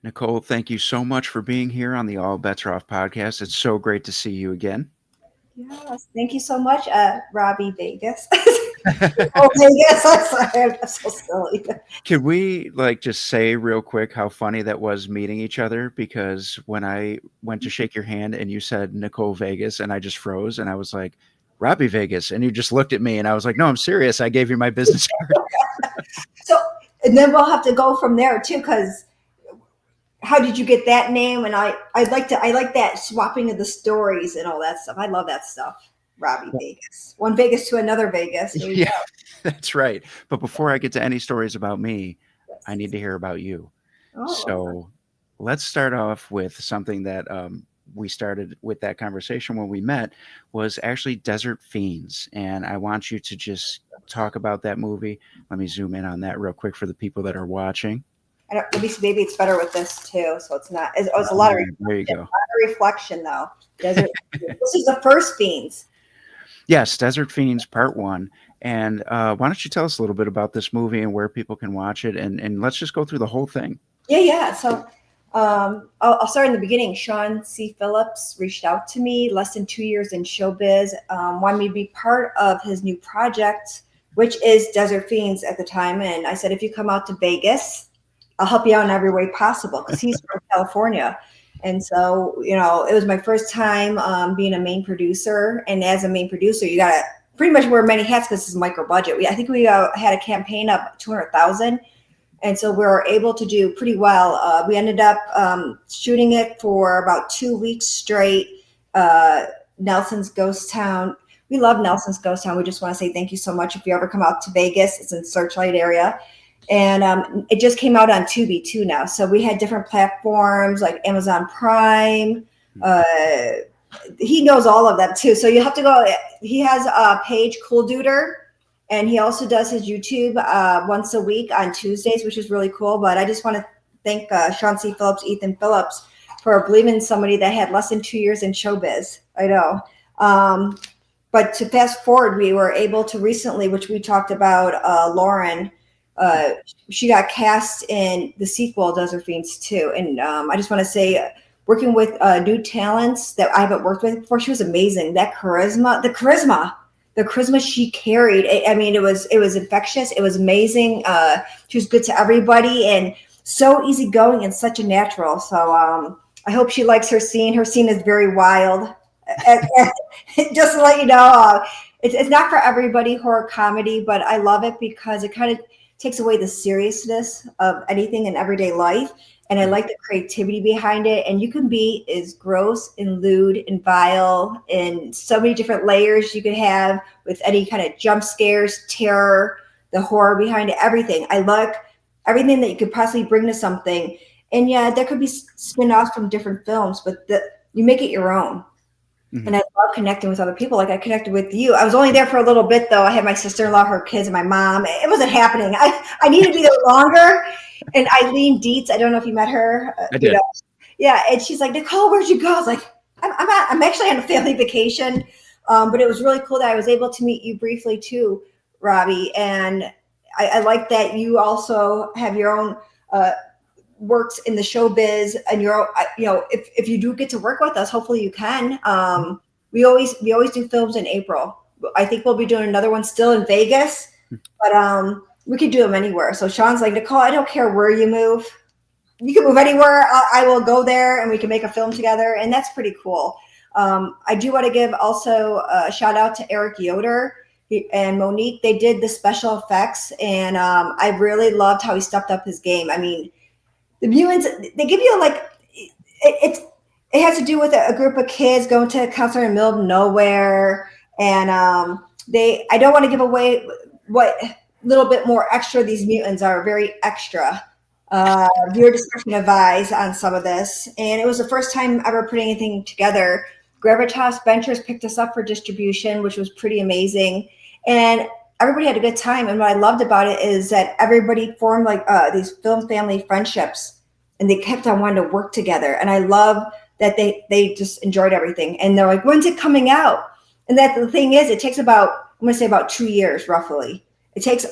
Nicole, thank you so much for being here on the All Bets Are Off podcast. It's so great to see you again. Yes, thank you so much, Robby Vegas. Oh, Vegas, I'm sorry, I'm so silly. Could we just say real quick how funny that was meeting each other? Because when I went to shake your hand and you said Nicole Vegas and I just froze and I was like, Robbie Vegas. And you just looked at me and I was like, no, I'm serious. I gave you my business card. So, and then we'll have to go from there too, because how did you get that name? And I like that swapping of the stories and all that stuff. I love that stuff. Robby Vegas, one Vegas to another Vegas. There you Yeah, go. that's right. But before I get to any stories about me, I need Yes. to hear about you. Oh, So let's start off with something that we started with that conversation when we met was actually Desert Fiends. And I want you to just talk about that movie. Let me zoom in on that real quick for the people that are watching. let me see. Maybe it's better with this too, so it's not. It's a There you go. lot of reflection though. Desert. This is the first Fiends. Yes, Desert Fiends Part One. And why don't you tell us a little bit about this movie and where people can watch it? And let's just go through the whole thing. Yeah. So I'll start in the beginning. Sean C. Phillips reached out to me, less than 2 years in showbiz, wanted me to be part of his new project, which is Desert Fiends at the time. And I said, if you come out to Vegas, I'll help you out in every way possible because he's from California. And so, it was my first time being a main producer. And as a main producer, you got to pretty much wear many hats because it's micro budget. I think we had a campaign of 200,000. And so we were able to do pretty well. We ended up shooting it for about 2 weeks straight. Nelson's Ghost Town. We love Nelson's Ghost Town. We just want to say thank you so much. If you ever come out to Vegas, it's in Searchlight area. And it just came out on Tubi too now. So we had different platforms like Amazon Prime. He knows all of them too. So you have to go. He has a page, Cool Duder. And he also does his YouTube once a week on Tuesdays, which is really cool. But I just want to thank Sean C. Phillips, Ethan Phillips, for believing in somebody that had less than 2 years in showbiz. I know. But to fast forward, we were able to recently, which we talked about, Lauren, she got cast in the sequel, Desert Fiends 2. And I just want to say, working with new talents that I haven't worked with before, she was amazing. That the charisma she carried. I mean, it was infectious. It was amazing. She was good to everybody and so easygoing and such a natural. So I hope she likes her scene. Her scene is very wild. Just to let you know, it's not for everybody, horror comedy, but I love it because it kind of takes away the seriousness of anything in everyday life. And I like the creativity behind it. And you can be as gross and lewd and vile and so many different layers you could have with any kind of jump scares, terror, the horror behind it, everything. I like everything that you could possibly bring to something. And yeah, there could be spin-offs from different films, but you make it your own. Mm-hmm. And I love connecting with other people. Like I connected with you. I was only there for a little bit though. I had my sister-in-law, her kids, and my mom. It wasn't happening. I needed to be there longer. And Eileen Dietz, I don't know if you met her. I did. Yeah, and she's like, Nicole, where'd you go? I was like, I'm actually on a family vacation. But it was really cool that I was able to meet you briefly too, Robby. And I like that you also have your own works in the showbiz, and if you do get to work with us, hopefully you can. We always do films in April. I think we'll be doing another one still in Vegas, but we could do them anywhere. So Sean's like, Nicole, I don't care where you move. You can move anywhere. I will go there and we can make a film together. And that's pretty cool. I do want to give also a shout out to Eric Yoder and Monique. They did the special effects, and I really loved how he stepped up his game. I mean, the mutants, they give you like, it has to do with a group of kids going to a concert in the middle of nowhere. And I don't want to give away what little bit more extra these mutants are, very extra. Viewer discretion advised on some of this. And it was the first time ever putting anything together. Gravitas Ventures picked us up for distribution, which was pretty amazing. And everybody had a good time. And what I loved about it is that everybody formed like these film family friendships, and they kept on wanting to work together. And I love that they just enjoyed everything. And they're like, when's it coming out? And that the thing is, it takes about 2 years roughly. It takes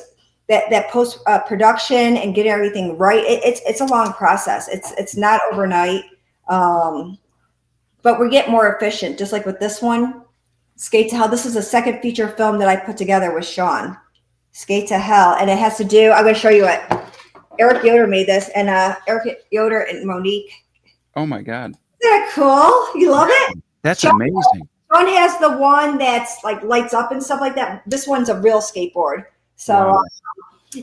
that post production and getting everything right. It's a long process. It's not overnight, but we get more efficient. Just like with this one, Skate to Hell. This is the second feature film that I put together with Sean. Skate to Hell, and it has to do. I'm going to show you it. Eric Yoder made this, and Eric Yoder and Monique. Oh my God. Isn't that cool? You love it? That's Sean, amazing. Sean has the one that's like lights up and stuff like that. This one's a real skateboard. So Wow.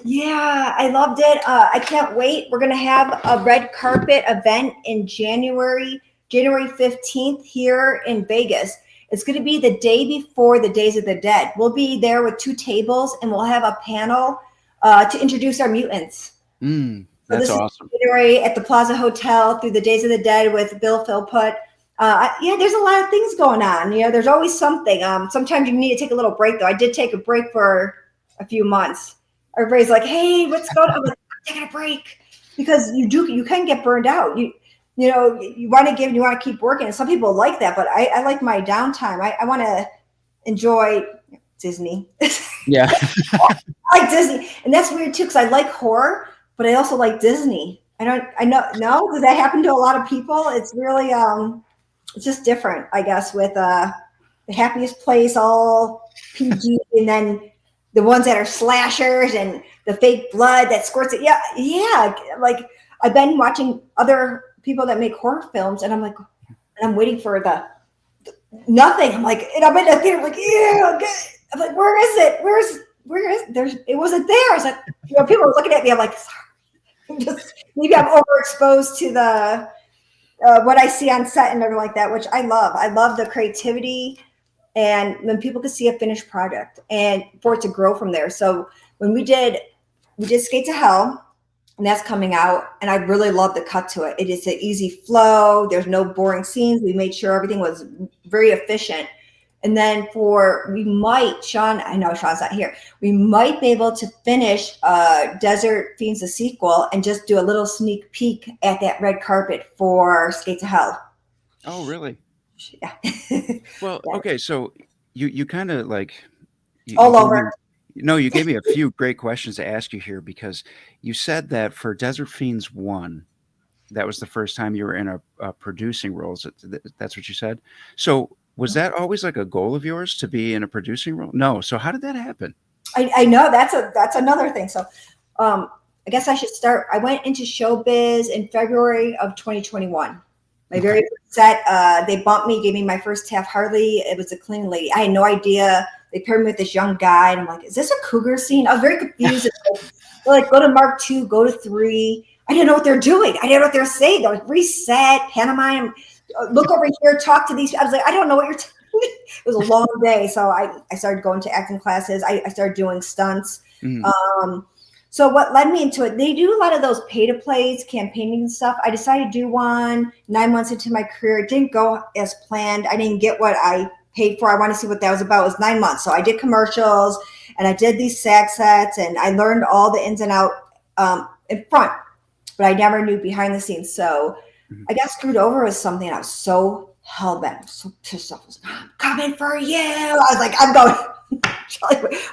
yeah, I loved it. I can't wait. We're going to have a red carpet event in January 15th here in Vegas. It's going to be the day before the Days of the Dead. We'll be there with 2 tables, and we'll have a panel to introduce our mutants. That's awesome. January at the Plaza Hotel through the Days of the Dead with Bill Philpott. Yeah, there's a lot of things going on. You know, there's always something. Sometimes you need to take a little break, though. I did take a break for a few months. Everybody's like, "Hey, what's going on?" I'm like, "I'm taking a break," because you can get burned out. You want to keep working. And some people like that, but I like my downtime. I want to enjoy Disney. Yeah. I like Disney, and that's weird too because I like horror, but I also like Disney. I know. Does that happen to a lot of people? It's really it's just different, I guess, with The Happiest Place, all PG, and then the ones that are slashers and the fake blood that squirts it. Yeah. Like I've been watching other people that make horror films, and I'm like, and I'm waiting for the nothing. I'm like, and I'm in the theater, like, yeah, okay. I'm like, where is it? Where is it wasn't there. I was like, people are looking at me. I'm like, sorry. Maybe I'm overexposed to the what I see on set and everything like that, which I love. I love the creativity, and when people can see a finished product and for it to grow from there. So when we did Skate to Hell, and that's coming out, and I really love the cut to it. It is an easy flow. There's no boring scenes. We made sure everything was very efficient. And then Sean, I know Sean's not here. We might be able to finish Desert Fiends, the sequel, and just do a little sneak peek at that red carpet for Skate to Hell. Oh, really? Yeah. Well, okay. So you kind of like all over. You gave me a few great questions to ask you here, because you said that for Desert Fiends 1, that was the first time you were in a producing role. That's what you said. So was that always like a goal of yours to be in a producing role? No. So how did that happen? I know that's another thing. So I guess I should start. I went into showbiz in February of 2021. My very first set, they bumped me, gave me my first Taft Hartley. It was a clean lady. I had no idea. They paired me with this young guy, and I'm like, is this a cougar scene? I was very confused. They're like, go to Mark 2, go to 3. I didn't know what they're doing. I didn't know what they're saying. They're like, reset, pantomime, look over here, talk to these. I was like, I don't know what you're talking. It was a long day. So I started going to acting classes. I started doing stunts. Mm-hmm. So what led me into it, they do a lot of those pay-to-plays, campaigning and stuff. I decided to do one 9 months into my career. It didn't go as planned. I didn't get what I paid for. I want to see what that was about. It was 9 months. So I did commercials, and I did these SAG sets, and I learned all the ins and out in front, but I never knew behind the scenes. So I got screwed over with something, and I was so hell-bent, so pissed off. I was like, I'm coming for you. I was like, I'm going.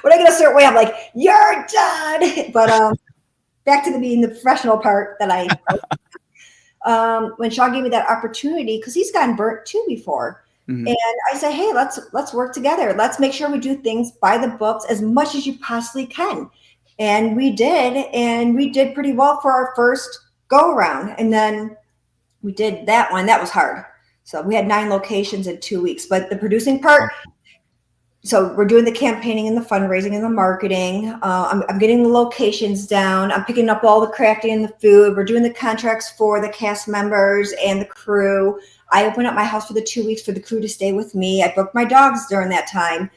When I get a certain way, I'm like, you're done. But back to being the professional part that when Sean gave me that opportunity, because he's gotten burnt too before. Mm-hmm. And I said, hey, let's work together. Let's make sure we do things by the books as much as you possibly can. And we did pretty well for our first go around. And then we did that one. That was hard. So we had 9 locations in 2 weeks. But the producing part, so we're doing the campaigning and the fundraising and the marketing. I'm getting the locations down. I'm picking up all the crafting and the food. We're doing the contracts for the cast members and the crew. I opened up my house for the 2 weeks for the crew to stay with me. I booked my dogs during that time.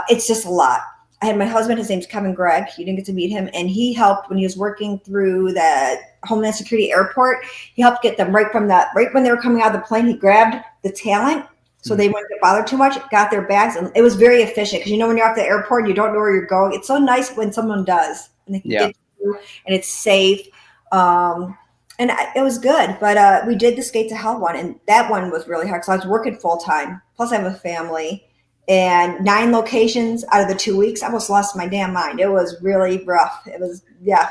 It's just a lot. I had my husband, his name's Kevin Gregg. You didn't get to meet him. And he helped when he was working through the Homeland Security Airport. He helped get them right when they were coming out of the plane, he grabbed the talent so they wouldn't get bothered too much, got their bags. And it was very efficient because, when you're off the airport and you don't know where you're going, it's so nice when someone does. And they can get you, and it's safe. It was good. But we did the Skate to Hell one, and that one was really hard because I was working full time. Plus, I have a family. and 9 locations out of the 2 weeks. I almost lost my damn mind. It was really rough. It was, yeah.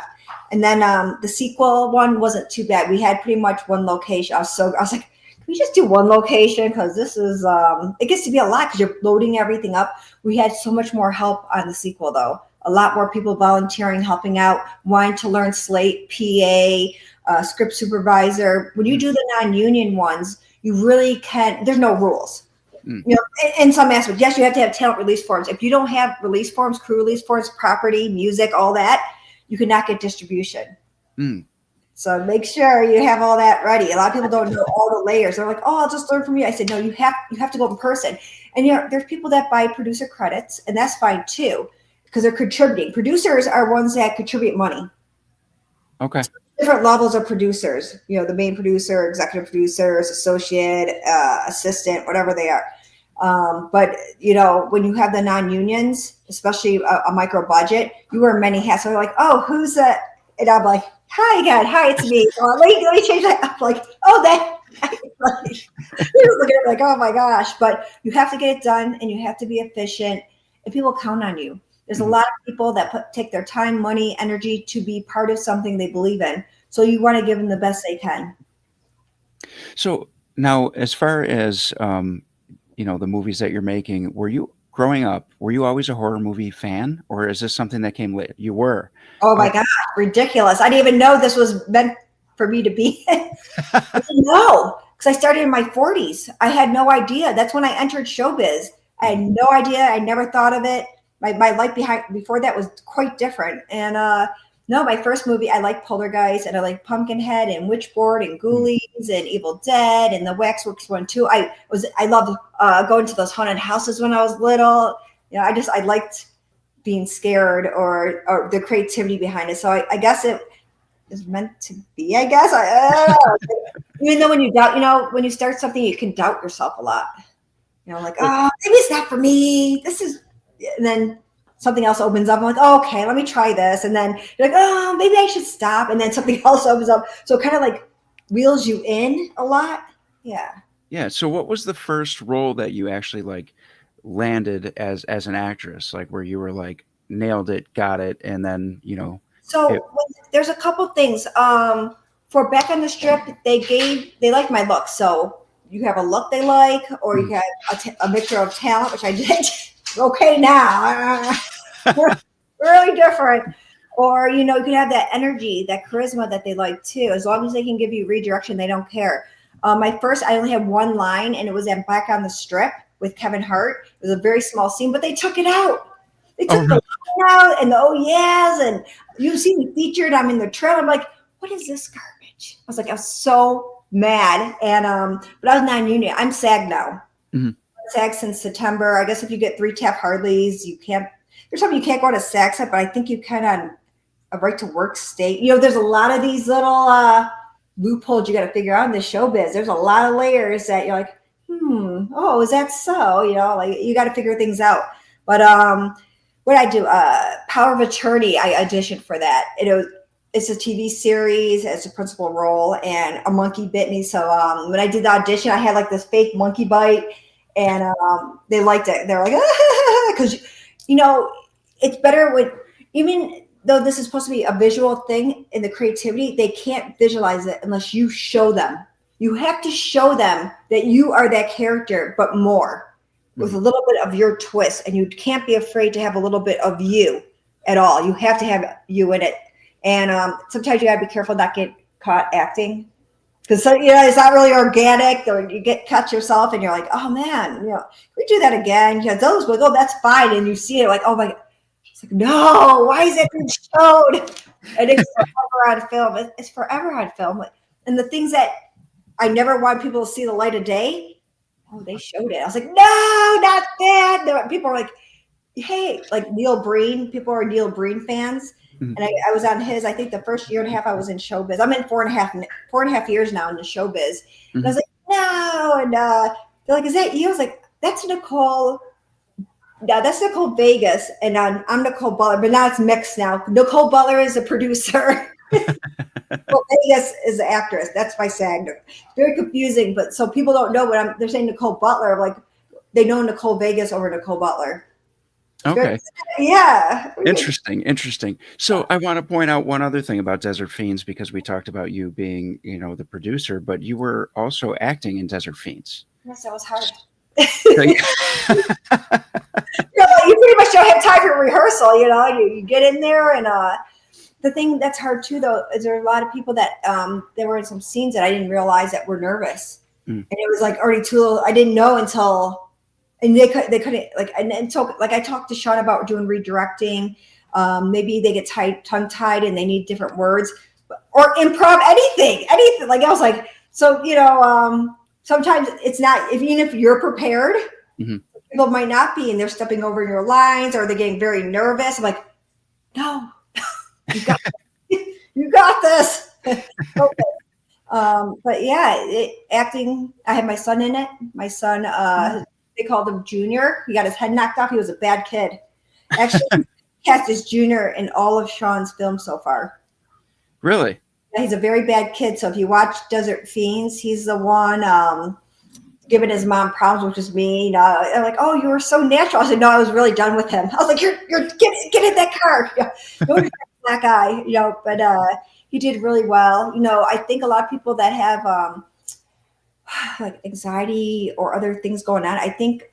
And then the sequel one wasn't too bad. We had pretty much one location. I was like, can we just do one location? Because this is, it gets to be a lot because you're loading everything up. We had so much more help on the sequel, though. A lot more people volunteering, helping out, wanting to learn Slate, PA, script supervisor. When you do the non-union ones, you really can, there's no rules. You know, in some aspects, yes, you have to have talent release forms. If you don't have release forms, crew release forms, property, music, all that, you cannot get distribution. So make sure you have all that ready. A lot of people don't know all the layers. They're like, "Oh, I'll just learn from you." I said, "No, you have to go in person." And you know, there's people that buy producer credits, and that's fine too, because they're contributing. Producers are ones that contribute money. Okay. Different levels of producers. You know, the main producer, executive producers, associate, assistant, whatever they are. But you know, when you have the non-unions, especially a micro budget, you wear many hats. So they're like, "Oh, who's that?" And I'm like, "Hi again, hi, it's me." Let me change that. I'm like, "Oh, that." Like, you're looking at me like, "Oh my gosh!" But you have to get it done, and you have to be efficient, and people count on you. There's a lot of people that take their time, money, energy to be part of something they believe in. So you want to give them the best they can. So now, as far as you know, the movies that you're making, were you growing up? Were you always a horror movie fan, or is this something that came late? You were. Oh my Oh, God, ridiculous. I didn't even know this was meant for me to be. I didn't know because I started in my 40s. I had no idea. That's when I entered showbiz. I had no idea. I never thought of it. My life before that was quite different. And no, my first movie, I like Poltergeist and I like Pumpkinhead and Witchboard and Ghoulies and Evil Dead and the Waxworks one too. I loved going to those haunted houses when I was little. You know, I liked being scared or the creativity behind it. So I guess it is meant to be, I guess. I don't know. Even though when you doubt, you know, when you start something, you can doubt yourself a lot. You know, like, well, oh, maybe it's not for me. This is, and then something else opens up. I'm like, oh, okay, let me try this. And then you're like, oh, maybe I should stop. And then something else opens up. So it kind of like wheels you in a lot. Yeah. yeah. So, what was the first role that you actually like landed as an actress? Like, where you were like nailed it, got it, and then you know it. So there's a couple things. For Back on the Strip, they like my look. So you have a look they like, or you have a mixture of talent, which I did. Okay, now really different. Or you know, you can have that energy, that charisma that they like too. As long as they can give you redirection, they don't care. My first, I only had one line, and it was at Back on the Strip with Kevin Hart. It was a very small scene, but they took it out. They Oh, took the really? line out and the oh yes, and you see me featured. I'm in the trailer. I'm like, what is this garbage? I was like, I was so mad. And but I was non-union. I'm SAG now. Mhm. SAG since September. I guess if you get 3 Harleys, you can't. There's something you can't go on a SAG site, but I think you can on a right to work state. You know, there's a lot of these little loopholes you got to figure out in the showbiz. There's a lot of layers that you're like, oh, is that so? You know, like you got to figure things out. But what I do, Power of Attorney, I auditioned for that. It's a TV series as a principal role, and a monkey bit me. So when I did the audition, I had like this fake monkey bite, and they liked it. They're like, because you know, it's better when, even though this is supposed to be a visual thing in the creativity, they can't visualize it unless you show them. You have to show them that you are that character, but more with a little bit of your twist. And you can't be afraid to have a little bit of you at all. You have to have you in it. And sometimes you got to be careful not get caught acting, because you know it's not really organic, or you get cut yourself and you're like, oh man, you know, we do that again. Yeah, those will go, that's fine. And you see it like, oh my, it's like, no, why is it being showed? And it's forever on film. It's forever on film. And the things that I never want people to see the light of day, oh, they showed it. I was like, no, not that. People are like, hey, like Neil Breen, people are Neil Breen fans. Mhm. And I was on his, I think the first year and a half I was in showbiz. I'm in 4.5 years now in the showbiz. And I was like, no. And they're like, is that you? I was like, that's Nicole. No, that's Nicole Vegas. And I'm Nicole Butler, but now it's mixed now. Nicole Butler is a producer. Well, Vegas is the actress. That's my SAG. Very confusing, but so people don't know they're saying Nicole Butler. I'm like, they know Nicole Vegas over Nicole Butler. Okay. Yeah. Interesting. So I want to point out one other thing about Desert Fiends because we talked about you being, the producer, but you were also acting in Desert Fiends. Yes, that was hard. So, You pretty much don't have time for rehearsal. You get in there, and the thing that's hard too, though, is there are a lot of people that there were in some scenes that I didn't realize that were nervous, and it was like already too. I didn't know until, and they couldn't like, and so like I talked to Sean about doing redirecting. Maybe they get tongue tied and they need different words, or improv anything. Like I was like, so sometimes it's not even if you're prepared. mm-hmm. People might not be, and they're stepping over your lines, or they're getting very nervous. I'm like, no, you got this. Okay. But yeah, acting. I had my son in it. My son, they called him Junior. He got his head knocked off. He was a bad kid. Actually, cast as Junior in all of Sean's films so far. Really? Yeah, he's a very bad kid. So if you watch Desert Fiends, he's the one. Giving his mom problems, which is me. I'm like, oh, you were so natural. I said, no, I was really done with him. I was like, you're get in that car. Don't black guy, but he did really well. I think a lot of people that have like anxiety or other things going on, I think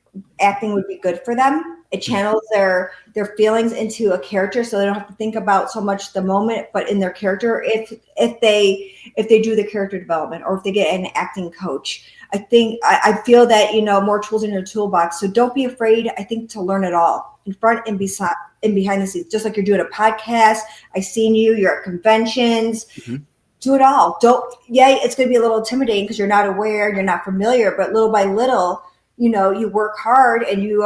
acting would be good for them. It channels their feelings into a character, so they don't have to think about so much the moment, but in their character. If they do the character development, or if they get an acting coach, I feel that more tools in your toolbox. So don't be afraid. I think to learn it all in front and beside and behind the scenes, just like you're doing a podcast. I've seen you're at conventions. Mm-hmm. Do it all. It's going to be a little intimidating because you're not aware, you're not familiar, but little by little, you work hard and you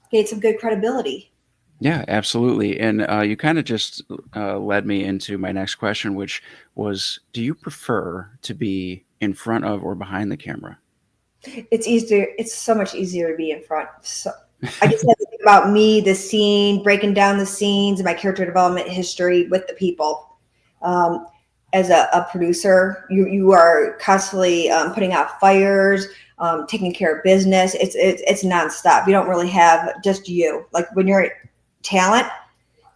gain some good credibility. Yeah, absolutely. And you kind of just led me into my next question, which was, do you prefer to be in front of or behind the camera? It's easier. It's so much easier to be in front. So I just have to think about me, the scene, breaking down the scenes, and my character development history with the people. As a producer, you are constantly putting out fires, taking care of business. It's nonstop. You don't really have just you. Like when you're talent,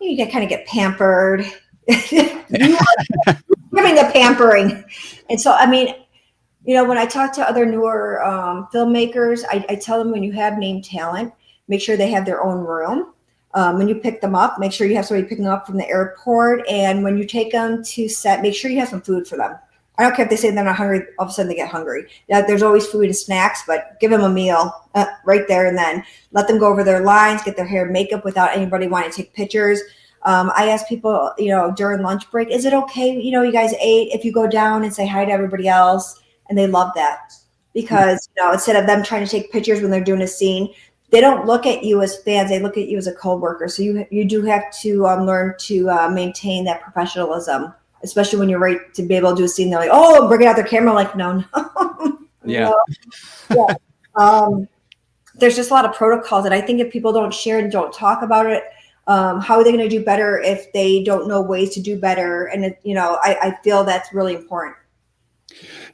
you kind of get pampered. You are giving the pampering. And so, I mean, when I talk to other newer filmmakers, I tell them when you have named talent, make sure they have their own room. When you pick them up, make sure you have somebody picking them up from the airport. And when you take them to set, make sure you have some food for them. I don't care if they say they're not hungry, all of a sudden they get hungry. Yeah, there's always food and snacks, but give them a meal right there and then. Let them go over their lines, get their hair and makeup without anybody wanting to take pictures. I ask people, during lunch break, is it okay, you guys ate, if you go down and say hi to everybody else? And they love that because, instead of them trying to take pictures when they're doing a scene, they don't look at you as fans. They look at you as a co-worker. So you do have to learn to maintain that professionalism, especially when you're ready to be able to do a scene. They're like, oh, bring out their camera. Like, no. Yeah. Yeah. There's just a lot of protocols that I think if people don't share and don't talk about it, how are they going to do better if they don't know ways to do better? And, I feel that's really important.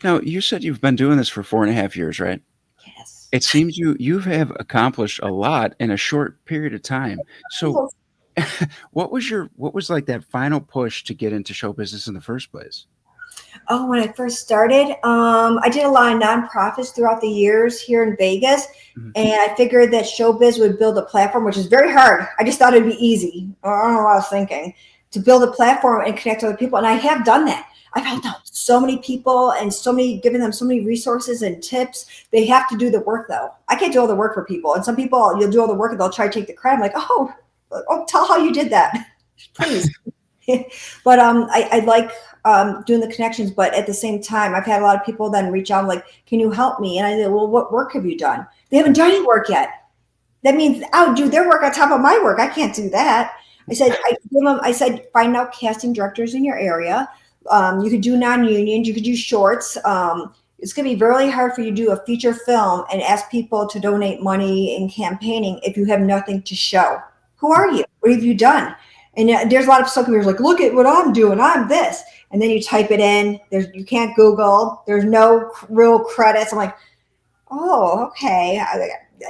Now, you said you've been doing this for 4.5 years, right? Yes. It seems you have accomplished a lot in a short period of time. So what was like that final push to get into show business in the first place? Oh, when I first started, I did a lot of nonprofits throughout the years here in Vegas. Mm-hmm. And I figured that showbiz would build a platform, which is very hard. I just thought it'd be easy. I don't know what I was thinking, to build a platform and connect to other people. And I have done that. I've helped out so many people and given them so many resources and tips. They have to do the work though. I can't do all the work for people. And some people, you'll do all the work and they'll try to take the credit. I'm like, oh, tell how you did that, please. But I like doing the connections. But at the same time, I've had a lot of people then reach out like, can you help me? And I said, well, what work have you done? They haven't done any work yet. That means I'll do their work on top of my work. I can't do that. I said, find out casting directors in your area. You could do non-unions, you could do shorts. It's going to be really hard for you to do a feature film and ask people to donate money in campaigning if you have nothing to show. Who are you? What have you done? And there's a lot of social media like, look at what I'm doing. I'm this. And then you type it in. You can't Google. There's no real credits. I'm like, oh, okay.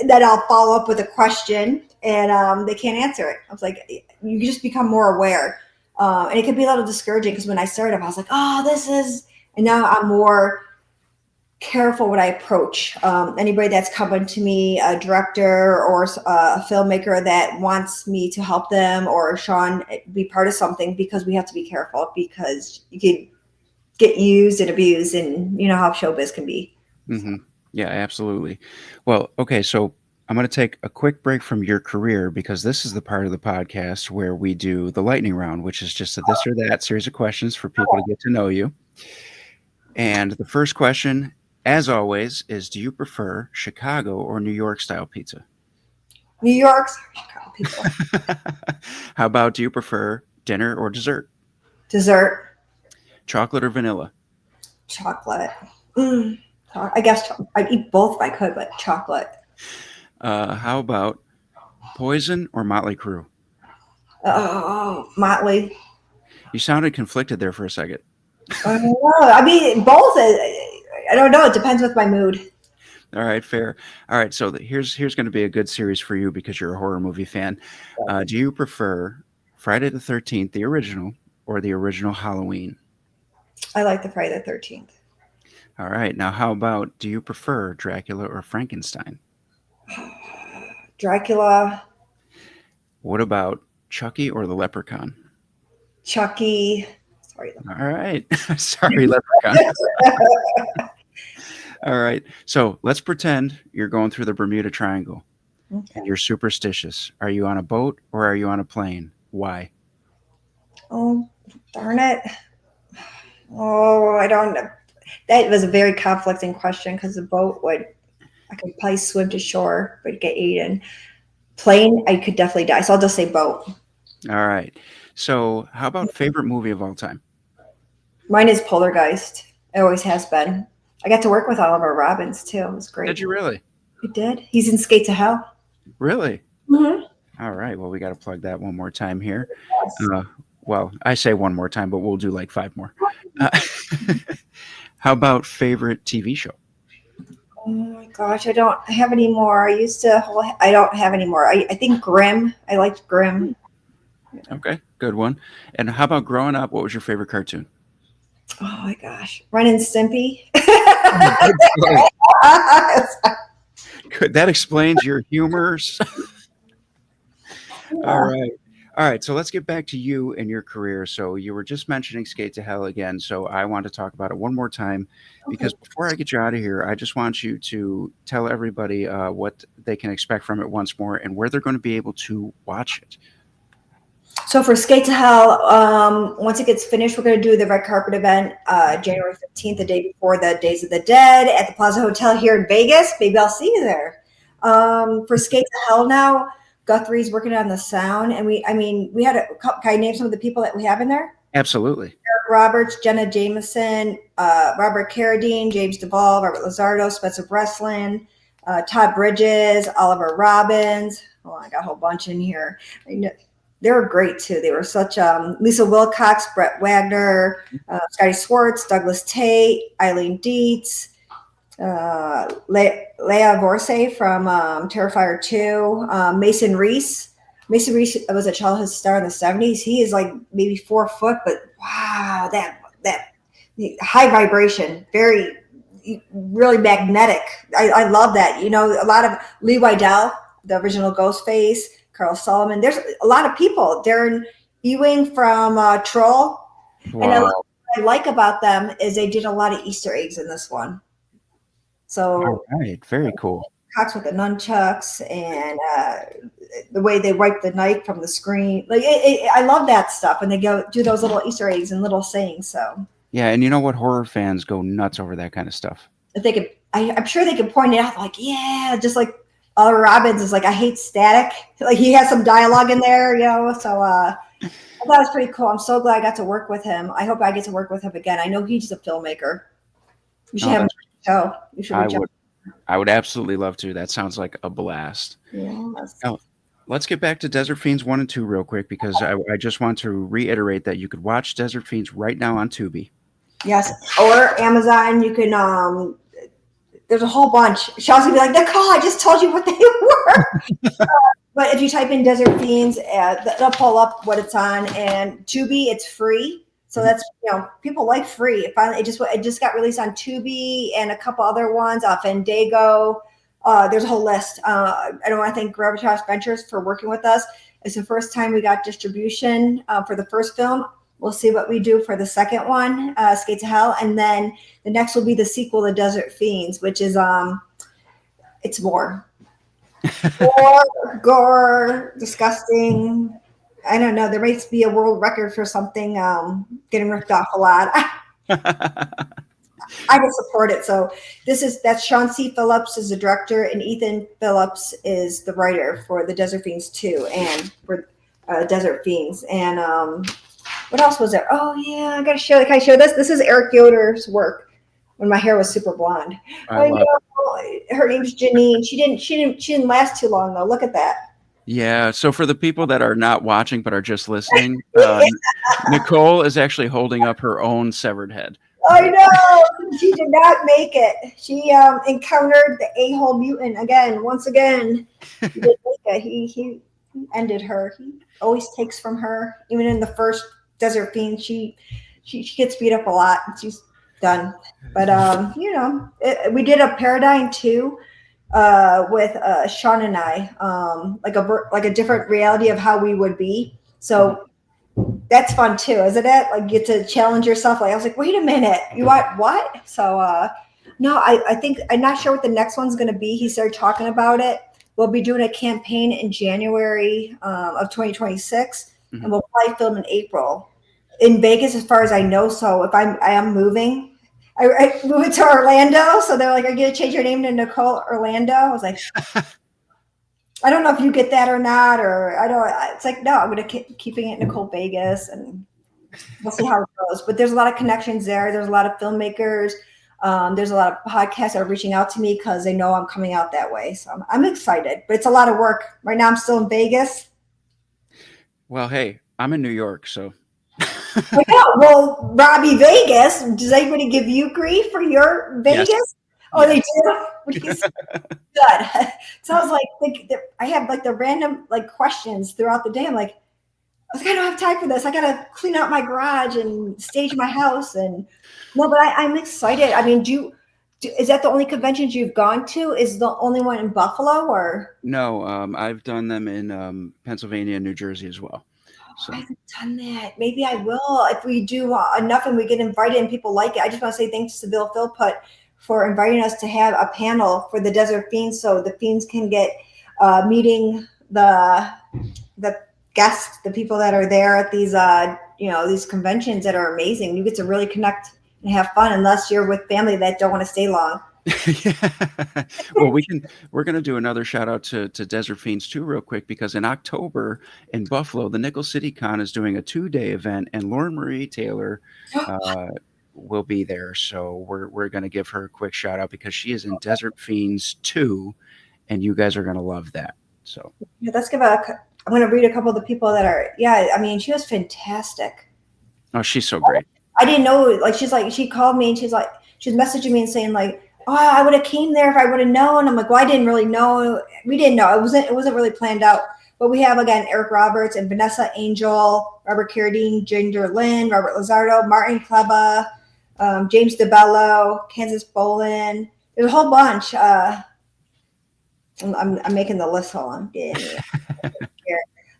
then I'll follow up with a question, and they can't answer it. I was like, you just become more aware, and it can be a little discouraging because when I started, I was like, oh, this is, and now I'm more careful what I approach. Anybody that's coming to me, a director or a filmmaker that wants me to help them or Sean be part of something, because we have to be careful because you can get used and abused, and you know how showbiz can be. Hmm. Yeah, absolutely. Well, okay, so I'm going to take a quick break from your career because this is the part of the podcast where we do the lightning round, which is just a this or that series of questions for people to get to know you. And the first question, as always, is do you prefer Chicago or New York style pizza? New York's Chicago people. How about do you prefer dinner or dessert? Dessert, Chocolate or vanilla? chocolate. Mm, I guess I'd eat both if I could, but chocolate. How about Poison or Motley Crue? Oh, Motley. You sounded conflicted there for a second. I don't know. I mean, both. I don't know. It depends with my mood. All right, fair. All right, so here's going to be a good series for you because you're a horror movie fan. Do you prefer Friday the 13th, the original, or the original Halloween? I like the Friday the 13th. All right, now how about do you prefer Dracula or Frankenstein? Dracula, What about Chucky or the Leprechaun? Chucky. Sorry. All right, sorry, Leprechaun. All right, so let's pretend you're going through the Bermuda Triangle and Okay. you're superstitious. Are you on a boat or are you on a plane? Why? Oh, darn it. Oh, I don't know. That was a very conflicting question because the boat would, I could probably swim to shore, but get eaten. Plane, I could definitely die. So I'll just say boat. All right, so how about favorite movie of all time? Mine is Poltergeist. It always has been. I got to work with Oliver Robbins too. It was Did great. you really? He did. He's in Skate to Hell. Really? Mm-hmm. All right. Well, we got to plug that one more time here. Yes. Uh, well, I say one more time, but we'll do like five more. Uh, how about favorite TV show? Oh my gosh, I don't have any more. I used to. I don't have any more. I think Grimm. I liked Grimm. Okay, good one. And how about growing up? What was your favorite cartoon? Oh my gosh, Ren and Stimpy. Oh, good choice. Good. That explains your humors. All Yeah. right. All right. So let's get back to you and your career. So you were just mentioning Skate to Hell again. So I want to talk about it one more time because Okay. before I get you out of here, I just want you to tell everybody what they can expect from it once more and where they're going to be able to watch it. So for Skate to Hell, once it gets finished, we're going to do the red carpet event January 15th, the day before the Days of the Dead at the Plaza Hotel here in Vegas. Maybe I'll see you there. For Skate to Hell now, Guthrie's working on the sound, and we had can I name some of the people that we have in there? Absolutely. Eric Roberts, Jenna Jameson, Robert Carradine, James Duvall, Robert Lazardo, Spencer Breslin, Todd Bridges, Oliver Robbins. Oh, I got a whole bunch in here. They were great too. They were such Lisa Wilcox, Brett Wagner, Scotty Swartz, Douglas Tate, Eileen Dietz, Leah Vorse from Terrifier 2, Mason Reese. Mason Reese was a childhood star in the 70s. He is like maybe 4 foot, but wow, that high vibration, very really magnetic. I love that. You know, a lot of Lee Wydell, the original Ghostface, Carl Solomon. There's a lot of people. Darren Ewing from Troll. And Wow. what I like about them is they did a lot of Easter eggs in this one. So All right. Very cool. Cox with the nunchucks and the way they wipe the knife from the screen. Like I love that stuff. And they go do those little Easter eggs and little sayings. So Yeah. And you know what? Horror fans go nuts over that kind of stuff. if they could, I'm sure they could point it out. Like, yeah, just like Oliver Robbins is like, I hate static. Like he has some dialogue in there, you know. So I thought it was pretty cool. I'm so glad I got to work with him. I hope I get to work with him again. I know he's a filmmaker. You should Oh, have him on the show. You should I reach out. would. I would absolutely love to. That sounds like a blast. Yeah. Now, let's get back to Desert Fiends 1 and 2 real quick because I just want to reiterate that you could watch Desert Fiends right now on Tubi. Yes. Or Amazon. You can there's a whole bunch. Sean's gonna be like, Nicole, I just told you what they were. But if you type in Desert Fiends, they'll pull up what it's on. And Tubi, it's free. So that's, people like free. It just got released on Tubi and a couple other ones, Fandango. There's a whole list. I don't want to thank Gravitas Ventures for working with us. It's the first time we got distribution for the first film. We'll see what we do for the second one, Skate to Hell. And then the next will be the sequel to Desert Fiends, which is, it's more. Gore, disgusting. I don't know. There might be a world record for something getting ripped off a lot. I will support it. So that's Sean C. Phillips is the director, and Ethan Phillips is the writer for the Desert Fiends 2 and for Desert Fiends. And what else was there? Oh yeah, I gotta show. Can I show this? This is Eric Yoder's work when my hair was super blonde. I know. Her name's Janine. She didn't last too long though. Look at that. Yeah. So for the people that are not watching but are just listening, Nicole is actually holding up her own severed head. I know. She did not make it. She encountered the a-hole mutant once again. He didn't make it. He ended her. He always takes from her. Even in the first Desert Fiend, she gets beat up a lot. She's done. But we did a Paradigm 2 with Sean and I, like a different reality of how we would be. So that's fun too, isn't it? Like, you get to challenge yourself. Like, I was like, wait a minute, you want what? So no, I think I'm not sure what the next one's going to be. He started talking about it. We'll be doing a campaign in January of 2026, and we'll probably film in April in Vegas, as far as I know. So if I am moving, I moved to Orlando. So they're like, "Are you going to change your name to Nicole Orlando?" I was like, I don't know if you get that or not, or I don't. It's like, no, I'm going to keeping it Nicole Vegas, and we'll see how it goes. But there's a lot of connections there. There's a lot of filmmakers. There's a lot of podcasts that are reaching out to me because they know I'm coming out that way. So I'm excited, but it's a lot of work. Right now I'm still in Vegas. Well, hey, I'm in New York, so. Well, Robby Vegas, does anybody give you grief for your Vegas? Yes. Oh, yes. They do? Good. So I was like, I have like the random like questions throughout the day. I'm like, I don't have time for this. I got to clean out my garage and stage my house. And no, but I'm excited. I mean, is that the only conventions you've gone to? Is the only one in Buffalo, or? No, I've done them in Pennsylvania and New Jersey as well. So. I haven't done that. Maybe I will if we do enough and we get invited and people like it. I just want to say thanks to Bill Philpott for inviting us to have a panel for the Desert Fiends, so the Fiends can get meeting the guests, the people that are there at these these conventions that are amazing. You get to really connect and have fun, unless you're with family that don't want to stay long. Yeah. Well, we're going to do another shout out to Desert Fiends too, real quick, because in October in Buffalo, the Nickel City Con is doing a 2-day event, and Lauren Marie Taylor will be there. So we're going to give her a quick shout out because she is in Desert Fiends 2, and you guys are going to love that. So yeah, I'm going to read a couple of the people that are. Yeah, I mean, she was fantastic. Oh, she's so great. I didn't know. Like, she called me and she's messaging me and saying like, "Oh, I would have came there if I would have known." I'm like, "Well, I didn't really know. We didn't know. It wasn't really planned out." But we have again Eric Roberts and Vanessa Angel, Robert Carradine, Ginger Lynn, Robert Lazardo, Martin Kleba, James DeBello, Kansas Bolin. There's a whole bunch. I'm making the list. Hold on. Yeah.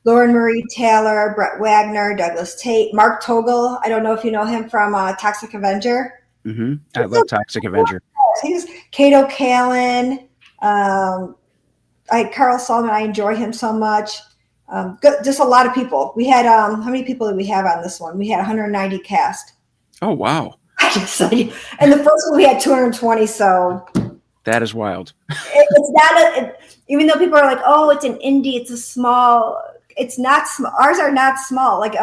Lauren Marie Taylor, Brett Wagner, Douglas Tate, Mark Togel. I don't know if you know him from Toxic Avenger. Mm-hmm. I love Toxic Avenger. He's Kato Kalin. Carl Solomon. I enjoy him so much. Just a lot of people. We had how many people did we have on this one? We had 190 cast. Oh wow! And the first one we had 220. So that is wild. It's not even though people are like, "Oh, it's an indie. It's a small." It's not small. Ours are not small. Like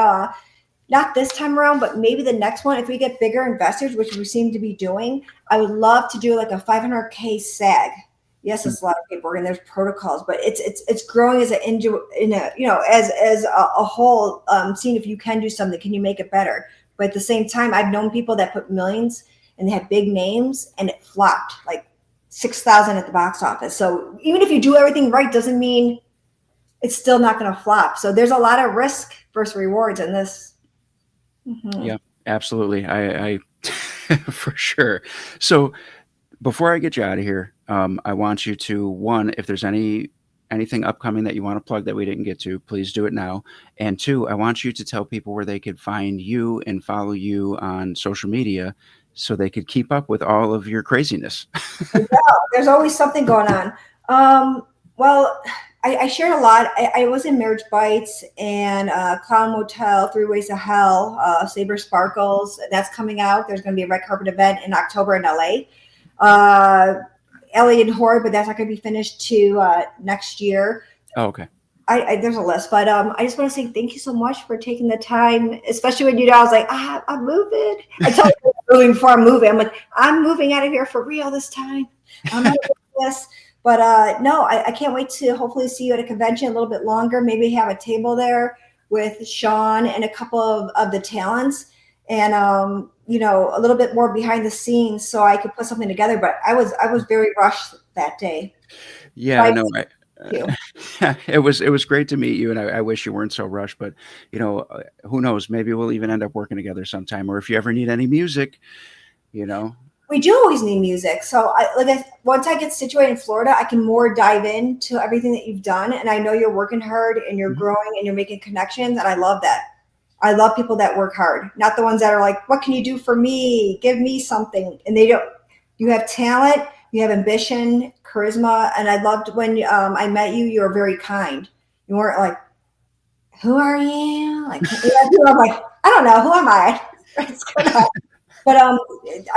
not this time around, but maybe the next one, if we get bigger investors, which we seem to be doing, I would love to do like a 500K SAG. Yes, it's a lot of paperwork and there's protocols, but it's growing as as a whole. Seeing if you can do something, can you make it better? But at the same time, I've known people that put millions and they had big names and it flopped. Like 6,000 at the box office. So even if you do everything right, doesn't mean it's still not going to flop. So there's a lot of risk versus rewards in this. Yeah, absolutely. I for sure. So before I get you out of here, I want you to one, if there's anything upcoming that you want to plug that we didn't get to, please do it now. And two, I want you to tell people where they could find you and follow you on social media so they could keep up with all of your craziness. Yeah, there's always something going on. Well, I shared a lot. I was in Marriage Bites and Clown Motel, Three Ways to Hell, Saber Sparkles. That's coming out. There's going to be a red carpet event in October in LA. Ellie and Horde, but that's not going to be finished to next year. Oh, okay. There's a list, but I just want to say thank you so much for taking the time, especially when I was like, I'm moving. I told you I'm moving before I'm moving. I'm like, I'm moving out of here for real this time. I'm not doing this. But no, I can't wait to hopefully see you at a convention a little bit longer. Maybe have a table there with Sean and a couple of the talents and a little bit more behind the scenes so I could put something together. But I was very rushed that day. Yeah, no, You. it was great to meet you, and I wish you weren't so rushed. But who knows? Maybe we'll even end up working together sometime. Or if you ever need any music, you know. We do always need music. So once I get situated in Florida, I can more dive into everything that you've done. And I know you're working hard and you're growing and you're making connections. And I love that. I love people that work hard, not the ones that are like, what can you do for me? Give me something. And you have talent, you have ambition, charisma. And I loved when I met you, you were very kind. You weren't like, who are you? Like, I'm like, I don't know. Who am I? What's going on? But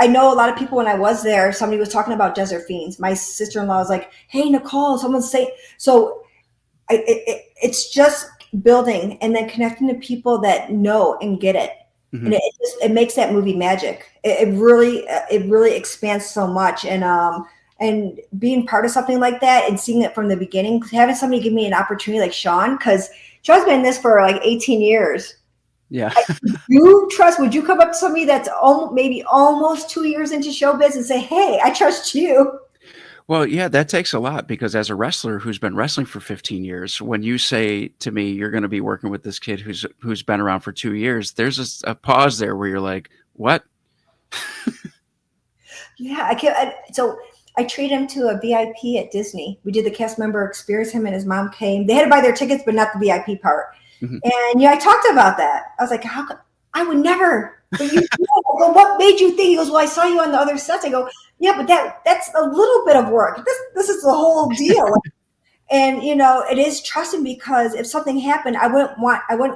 I know a lot of people when I was there, somebody was talking about Desert Fiends. My sister-in-law was like, hey, Nicole, someone's saying. So it's just building and then connecting to people that know and get it. Mm-hmm. And it makes that movie magic. It really expands so much. And being part of something like that and seeing it from the beginning, having somebody give me an opportunity like Sean, because Sean's been in this for like 18 years. Yeah. Would you come up to somebody that's maybe almost 2 years into showbiz and say, hey, I trust you? Well, yeah, that takes a lot because as a wrestler who's been wrestling for 15 years, when you say to me you're going to be working with this kid who's been around for 2 years, there's a pause there where you're like, what? Yeah, I can't. So I treated him to a VIP at Disney. We did the cast member experience. Him and his mom came. They had to buy their tickets, but not the VIP part. Mm-hmm. And I talked about that. I was like, how come I would never? But well, what made you think? He goes, well, I saw you on the other sets. I go, yeah, but that's a little bit of work. This is the whole deal. And it is trusting because if something happened, I wouldn't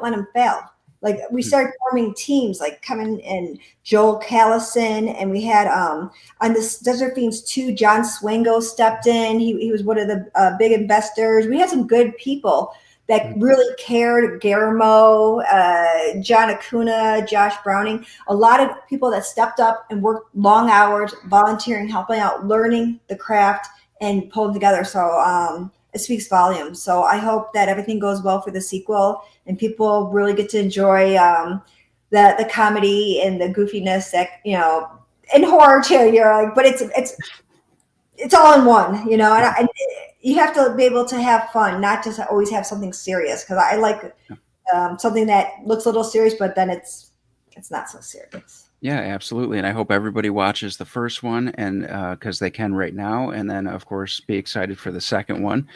let him fail. Like we started forming teams, like Kevin and Joel Callison, and we had on this Desert Fiends 2, John Swingo stepped in. He was one of the big investors. We had some good people that really cared. Guillermo, John Acuna, Josh Browning, a lot of people that stepped up and worked long hours, volunteering, helping out, learning the craft, and pulling together. So it speaks volumes. So I hope that everything goes well for the sequel and people really get to enjoy the comedy and the goofiness that and horror too. You're like, but it's all in one, and you have to be able to have fun, not just always have something serious. Because I like something that looks a little serious, but then it's not so serious. Yeah, absolutely. And I hope everybody watches the first one and because they can right now. And then, of course, be excited for the second one.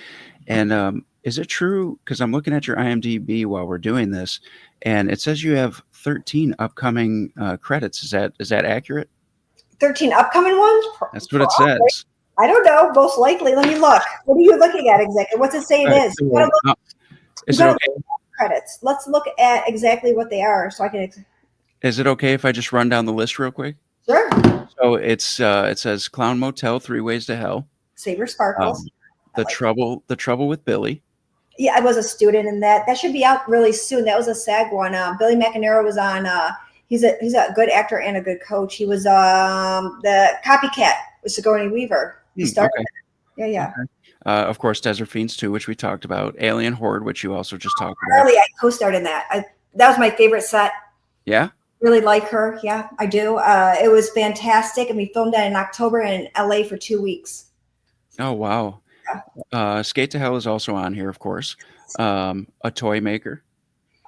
And is it true? Because I'm looking at your IMDb while we're doing this, and it says you have 13 upcoming credits. Is that accurate? 13 upcoming ones? That's what it says. I don't know. Most likely. Let me look. What are you looking at exactly? What's it say it is? Is it okay? Credits. Let's look at exactly what they are so I can. Is it okay if I just run down the list real quick? Sure. So it says Clown Motel, Three Ways to Hell, Saber Sparkles, the Trouble with Billy. Yeah, I was a student in that. That should be out really soon. That was a SAG one. Billy McInerney was on. He's a good actor and a good coach. He was the copycat with Sigourney Weaver. He started. Okay. Yeah. Okay. Of course, Desert Fiends 2, which we talked about. Alien Horde, which you also just talked about. Early, I co-starred in that. That was my favorite set. Yeah. Really like her. Yeah, I do. It was fantastic. And we filmed that in October in LA for 2 weeks. Oh, wow. Yeah. Skate to Hell is also on here, of course. A Toy Maker.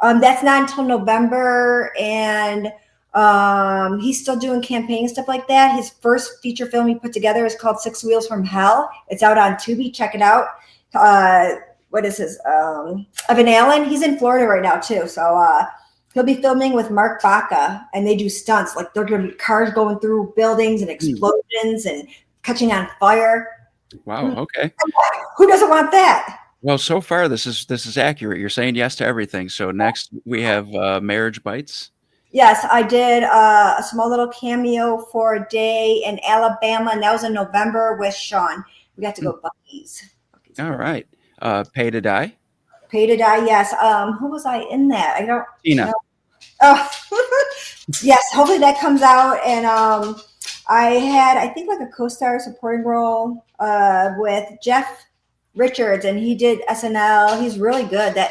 That's not until November, and he's still doing campaign stuff like that. His first feature film he put together is called Six Wheels from Hell. It's out on Tubi. Check it out. Uh, what is his? Evan Allen. He's in Florida right now too, so he'll be filming with Mark Baca, and they do stunts like they're going to be cars going through buildings and Hmm. explosions and catching on fire. Wow. Okay. Who doesn't want that? Well, so far this is accurate. You're saying yes to everything. So next we have Marriage Bites. Yes, I did a small little cameo for a day in Alabama, and that was in November with Sean. We got to Hmm. go Bucky's. Bucky's All Pizza. right. Pay to Die. Pay to Die, yes. Who was I in that? I don't Tina. know. Oh, yes. Hopefully that comes out, and I had I think like a co-star supporting role with Jeff Richards, and he did SNL. He's really good. That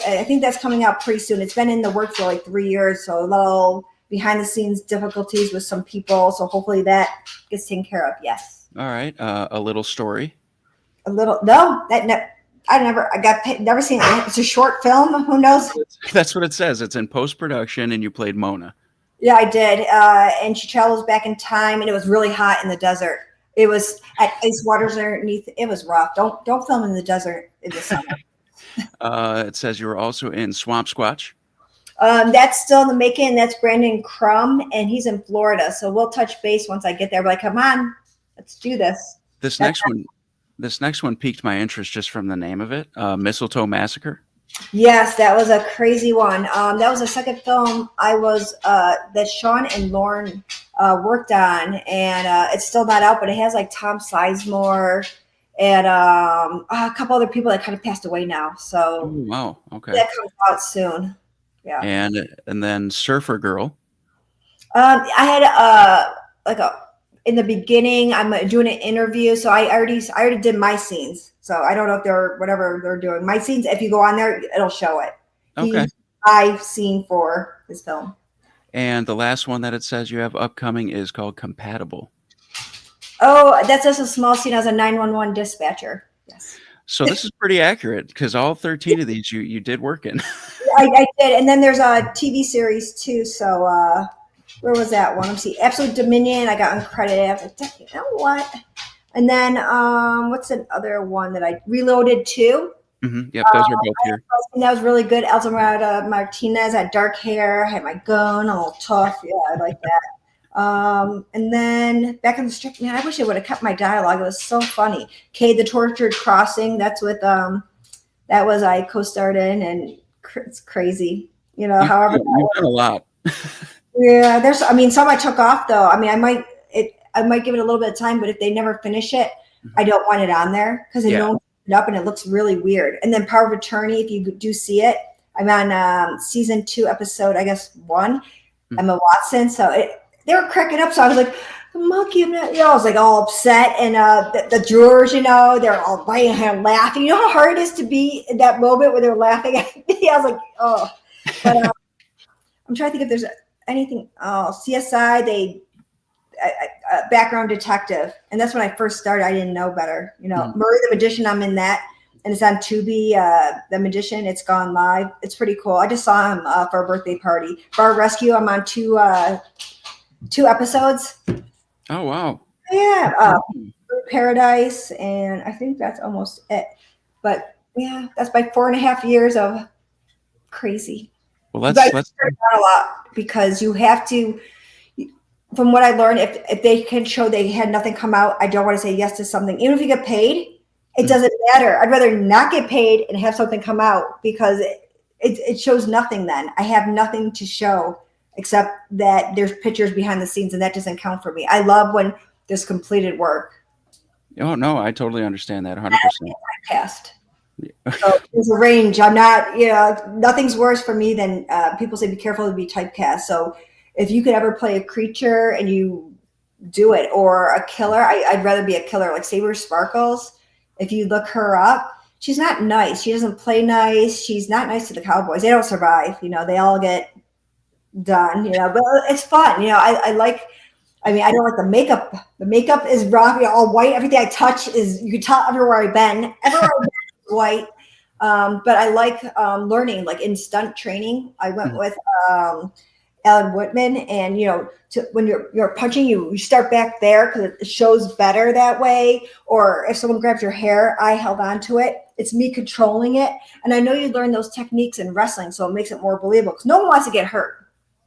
I think that's coming out pretty soon. It's been in the works for like 3 years, so a little behind the scenes difficulties with some people. So hopefully that gets taken care of. Yes, All right. A Little Story. a little. No, I got never seen it. It's a short film. Who knows? That's what it says. It's in post production, and you played Mona. Yeah, I did. And she travels back in time, and it was really hot in the desert. It was at ice waters underneath. It was rough. Don't film in the desert in the summer. It says you were also in Swamp Squatch. That's still in the making. That's Brandon Crum, and he's in Florida. So we'll touch base once I get there. But like, come on, let's do this. This That's next one, this next one piqued my interest just from the name of it. Mistletoe Massacre. Yes, that was a crazy one. That was the second film I was that Sean and Lauren worked on, and it's still not out, but it has like Tom Sizemore and a couple other people that kind of passed away now. Oh So wow. Okay. that comes out soon. Yeah. And then Surfer Girl. I had like a in the beginning. I'm doing an interview, so I already did my scenes. So I don't know if they're whatever they're doing. My scenes, if you go on there, it'll show it. Okay. He I've seen for his film. And the last one that it says you have upcoming is called Compatible. Oh, that's just a small scene as a 911 dispatcher. Yes. So this is pretty accurate because all 13 of these you did work in. I did. And then there's a TV series too. So where was that one? Let's see. Absolute Dominion. I got uncredited. I was like, you know what? And then what's another one that I reloaded too? Yep, those are both here. And that was really good. Elzamara Martinez had dark hair, had my gun, a little tough. Yeah, I like that. And then back in the strip, man, I wish I would have kept my dialogue. It was so funny. Kay the Tortured Crossing. That's with that was I co-starred in, and it's crazy. You know, however, You've done a lot. yeah. There's, I mean, some I took off though. I mean, I might give it a little bit of time, but if they never finish it, I don't want it on there because it Yeah. don't it up and it looks really weird. And then Power of Attorney, if you do see it, I'm on season 2, episode I guess 1. Emma Watson, so they were cracking up. So I was like, monkey, I'm not, I was like all upset, and the drawers, they're all biting and laughing. You know how hard it is to be in that moment when they're laughing at me. I was like, oh, but I'm trying to think if there's anything. Oh, CSI, background detective, and that's when I first started. I didn't know better. Murray the Magician, I'm in that, and it's on Tubi. The Magician, it's gone live. It's pretty cool. I just saw him for a birthday party. Bar Rescue, I'm on two episodes. Oh wow. Yeah, Paradise, and I think that's almost it. But yeah, that's my 4.5 years of crazy. Well, You let's guys learn a lot because you have to. From what I learned, if they can show they had nothing come out, I don't want to say yes to something. Even if you get paid, it doesn't matter. I'd rather not get paid and have something come out because it shows nothing then. I have nothing to show except that there's pictures behind the scenes, and that doesn't count for me. I love when there's completed work. Oh no, I totally understand that 100%. Cast. So there's a range. I'm not, nothing's worse for me than people say be careful to be typecast. So if you could ever play a creature and you do it, or a killer, I'd rather be a killer. Like Saber Sparkles, if you look her up, she's not nice. She doesn't play nice. She's not nice to the cowboys. They don't survive. They all get done. But it's fun. I like I mean, I don't like the makeup. The makeup is rough, all white. Everything I touch is, you can tell everywhere I've been. Everywhere I've been is white. But I like learning, like in stunt training. I went Mhm. with Alan Whitman, and when you're punching, you start back there because it shows better that way. Or if someone grabs your hair, I held on to it. It's me controlling it, and I know you learn those techniques in wrestling, so it makes it more believable. Because no one wants to get hurt.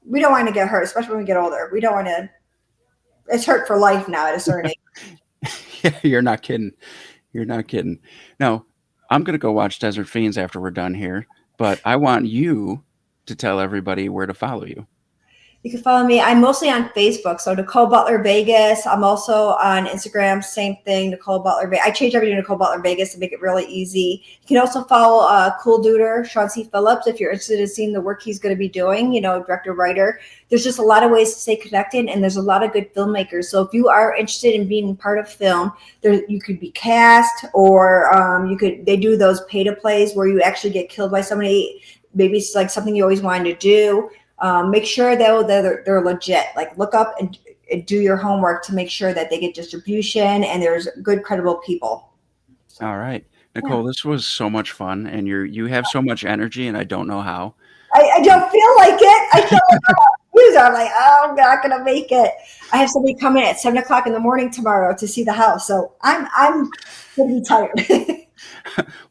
We don't want to get hurt, especially when we get older. We don't want to. It's hurt for life now at a certain age. Yeah, you're not kidding. You're not kidding. No, I'm gonna go watch Desert Fiends after we're done here, but I want you to tell everybody where to follow you. You can follow me. I'm mostly on Facebook, so Nicole Butler Vegas. I'm also on Instagram, same thing, Nicole Butler Vegas. I changed everything to Nicole Butler Vegas to make it really easy. You can also follow Cool Duder, Sean C. Phillips, if you're interested in seeing the work he's going to be doing, director, writer. There's just a lot of ways to stay connected, and there's a lot of good filmmakers. So if you are interested in being part of film, you could be cast, or they do those pay to plays where you actually get killed by somebody. Maybe it's like something you always wanted to do. Make sure though that they're legit. Like look up and do your homework to make sure that they get distribution and there's good, credible people. So All right. yeah, Nicole, this was so much fun, and you have so much energy, and I don't know how. I don't feel like it. I feel like I'm like, oh, I'm not gonna make it. I have somebody coming at 7 o'clock in the morning tomorrow to see the house, so I'm gonna be tired.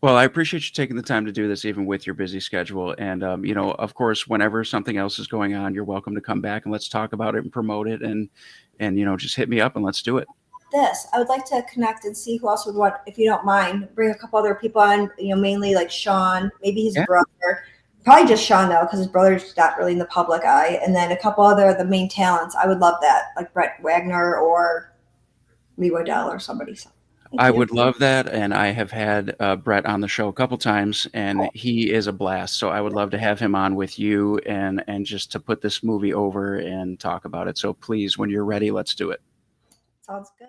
Well, I appreciate you taking the time to do this, even with your busy schedule. And of course, whenever something else is going on, you're welcome to come back and let's talk about it and promote it, and just hit me up and let's do it. This. I would like to connect and see who else would want, if you don't mind, bring a couple other people on, mainly like Sean, maybe his Yeah. brother. Probably just Sean though, because his brother's not really in the public eye. And then a couple other the main talents. I would love that, like Brett Wagner or Lee Waddell or somebody. So thank I you. would love that, and I have had Brett on the show a couple times, and he is a blast. So I would love to have him on with you, and just to put this movie over and talk about it. So please, when you're ready, let's do it. Sounds good.